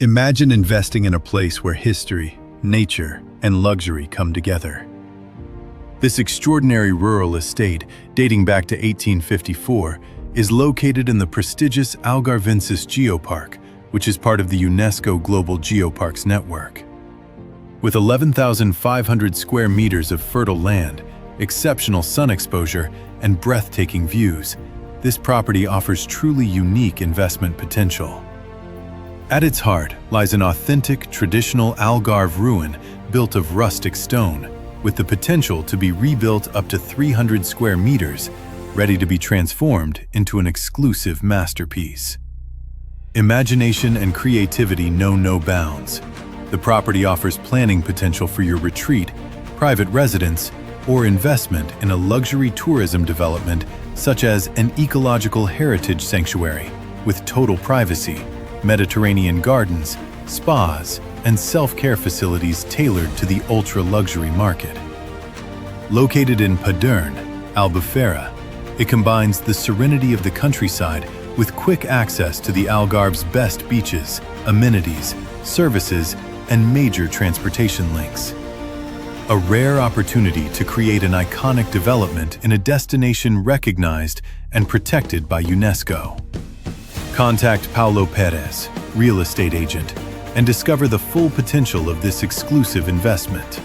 Imagine investing in a place where history, nature, and luxury come together. This extraordinary rural estate, dating back to 1854, is located in the prestigious Algarvensis Geopark, which is part of the UNESCO Global Geoparks Network. With 11,500 square meters of fertile land, exceptional sun exposure, and breathtaking views, this property offers truly unique investment potential. At its heart lies an authentic, traditional Algarve ruin built of rustic stone, with the potential to be rebuilt up to 300 square meters, ready to be transformed into an exclusive masterpiece. Imagination and creativity know no bounds. The property offers planning potential for your retreat, private residence, or investment in a luxury tourism development such as an Ecological Heritage Sanctuary with total privacy, Mediterranean gardens, spas, and self-care facilities tailored to the ultra-luxury market. Located in Padern, Albufeira, it combines the serenity of the countryside with quick access to the Algarve's best beaches, amenities, services, and major transportation links. A rare opportunity to create an iconic development in a destination recognized and protected by UNESCO. Contact Paulo Perez, real estate agent, and discover the full potential of this exclusive investment.